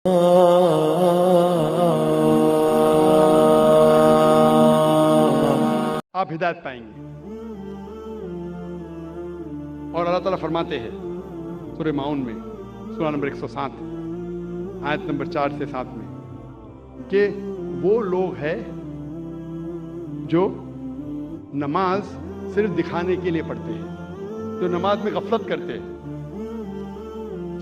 آپ ہدایت پائیں گے۔ اور اللہ تعالیٰ فرماتے ہیں سورہ ماؤن میں سورہ نمبر 107 آیت نمبر 4 سے 7 میں کہ وہ لوگ ہیں جو نماز صرف دکھانے کے لیے پڑھتے ہیں، جو نماز میں غفلت کرتے ہیں۔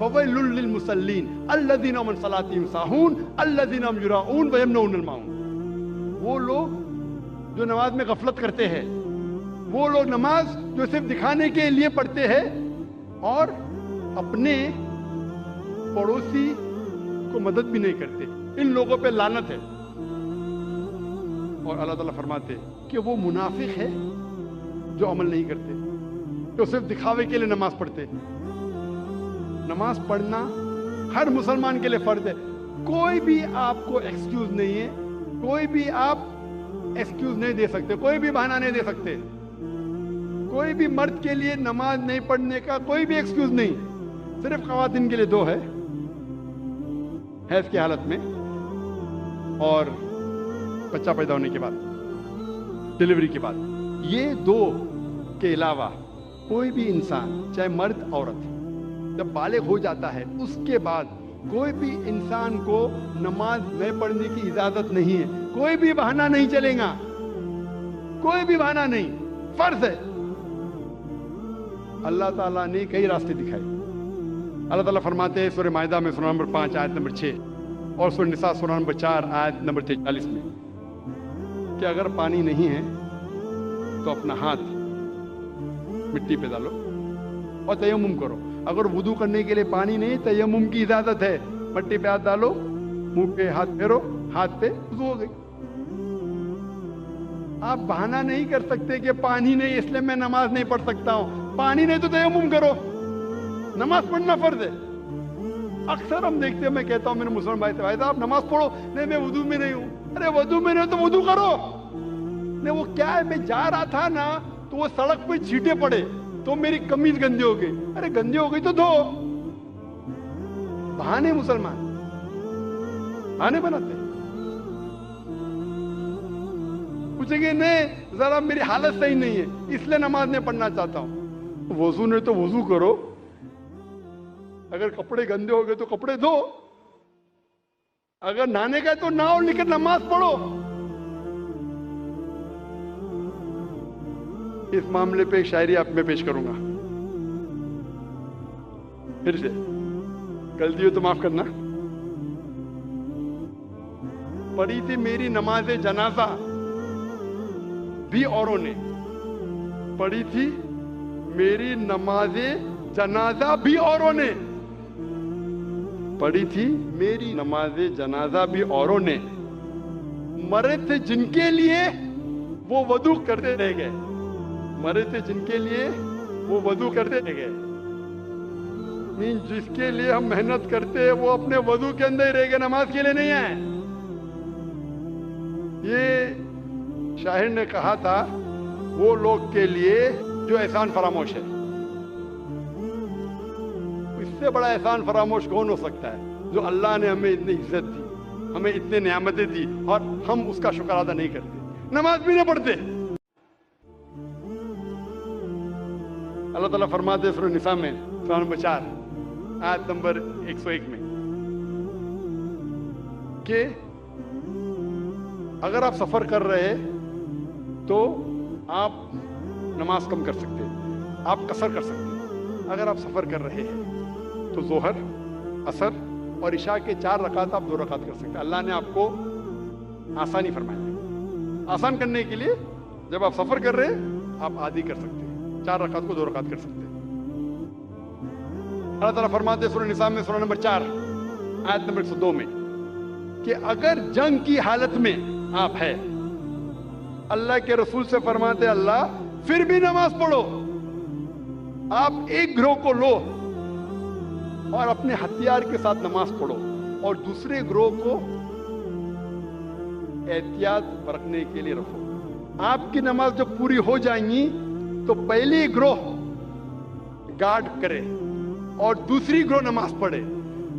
فَوَيْلٌ لِّلْمُصَلِّينَ الَّذِينَ هُمْ عَنْ صَلَاتِهِمْ سَاهُونَ الَّذِينَ هُمْ يُرَاءُونَ وَيَمْنَعُونَ الْمَاعُونَ۔ وہ لوگ جو نماز میں غفلت کرتے ہیں، وہ لوگ نماز جو صرف دکھانے کے لیے پڑھتے ہیں اور اپنے پڑوسی کو مدد بھی نہیں کرتے، ان لوگوں پہ لعنت ہے۔ اور اللہ تعالیٰ فرماتے کہ وہ منافق ہے جو عمل نہیں کرتے، جو صرف دکھاوے کے لیے نماز پڑھتے۔ نماز پڑھنا ہر مسلمان کے لیے فرض ہے، کوئی بھی آپ کو ایکسکیوز نہیں ہے، کوئی بھی آپ ایکسکیوز نہیں دے سکتے، کوئی بھی بہانہ نہیں دے سکتے، کوئی بھی مرد کے لیے نماز نہیں پڑھنے کا کوئی بھی ایکسکیوز نہیں، صرف خواتین کے لیے دو ہے، حیض کی حالت میں اور بچہ پیدا ہونے کے بعد، ڈیلیوری کے بعد۔ یہ دو کے علاوہ کوئی بھی انسان چاہے مرد عورت جب بالغ ہو جاتا ہے اس کے بعد کوئی بھی انسان کو نماز نہیں پڑھنے کی اجازت نہیں ہے، کوئی بھی بہانہ نہیں چلے گا، کوئی بھی بہانہ نہیں، فرض ہے۔ اللہ تعالیٰ نے کئی راستے دکھائے۔ اللہ تعالیٰ فرماتے ہیں سورہ مائدہ میں سورہ نمبر 5 آیت نمبر 6 اور سورہ نساء سورہ نمبر 4 آیت نمبر 43 میں کہ اگر پانی نہیں ہے تو اپنا ہاتھ مٹی پہ ڈالو اور تیمم کرو۔ اگر وضو کرنے کے لیے پانی نہیں، تیمم کی اجازت ہے، مٹی پہ ہاتھ ڈالو، منہ پہ ہاتھ پھیرو، ہاتھ پہ وضو ہو گئی۔ آپ بہانہ نہیں کر سکتے کہ پانی نہیں اس لیے میں نماز نہیں پڑھ سکتا ہوں، پانی نہیں تو تیمم کرو، نماز پڑھنا فرض ہے۔ اکثر ہم دیکھتے ہیں، میں کہتا ہوں میرے مسلمان بھائی سے، بھائی صاحب نماز پڑھو، نہیں میں وضو میں نہیں ہوں۔ ارے وضو میں نہیں ہو تو وضو کرو۔ نہیں وہ کیا ہے، میں جا رہا تھا نا تو وہ سڑک پہ چھینٹے پڑے تو میری قمیض گندی ہو گئی۔ ارے گندی ہو گئی تو دھو۔ بہانے مسلمان بہانے بناتے، پوچھیں گے نہیں ذرا میری حالت صحیح نہیں ہے اس لیے نماز نہیں پڑھنا چاہتا ہوں۔ وضو نہیں تو وضو کرو، اگر کپڑے گندے ہو گئے تو کپڑے دھو، اگر نہانے کا تو نہاؤ لیکن نماز پڑھو۔ اس معاملے پہ ایک شاعری آپ میں پیش کروں گا، پھر سے غلطی ہو تو معاف کرنا۔ پڑھی تھی میری نماز جنازہ بھی اوروں نے، پڑھی تھی میری نماز جنازہ بھی اوروں نے، پڑھی تھی میری نماز جنازہ بھی اوروں نے، مرے تھے جن کے لیے وہ وضو کرتے رہ گئے، مرے تھے جن کے لیے وہ وضو کرتے رہ گئے۔ جس کے لیے ہم محنت کرتے ہیں وہ اپنے وضو کے اندر ہی رہ گئے، نماز کے لیے نہیں ہے۔ یہ شاعر نے کہا تھا وہ لوگ کے لیے جو احسان فراموش ہے۔ اس سے بڑا احسان فراموش کون ہو سکتا ہے جو اللہ نے ہمیں اتنی عزت دی، ہمیں اتنے نعمتیں دی اور ہم اس کا شکر ادا نہیں کرتے، نماز بھی نہیں پڑھتے۔ اللہ تعالیٰ فرماتے ہیں سورہ نساء میں سورہ نمبر 4 آیت نمبر 101 میں کہ اگر آپ سفر کر رہے تو آپ نماز کم کر سکتے، آپ قصر کر سکتے۔ اگر آپ سفر کر رہے ہیں تو ظہر، عصر اور عشاء کے 4 رکعت آپ 2 رکعت کر سکتے۔ اللہ نے آپ کو آسانی فرمائی ہے، آسان کرنے کے لیے جب آپ سفر کر رہے آپ آدھی کر سکتے، 4 رکعت کو 2 رکعت کر سکتے۔ اللہ تعالیٰ فرماتے ہیں سورہ نساء میں سورہ نمبر 4 آیت نمبر 102 میں کہ اگر جنگ کی حالت میں آپ ہے، اللہ کے رسول سے فرماتے اللہ پھر بھی نماز پڑھو، آپ ایک گروہ کو لو اور اپنے ہتھیار کے ساتھ نماز پڑھو اور دوسرے گروہ کو احتیاط برتنے کے لیے رکھو۔ آپ کی نماز جب پوری ہو جائیں گی تو پہلی گروہ گارڈ کرے اور دوسری گروہ نماز پڑھے،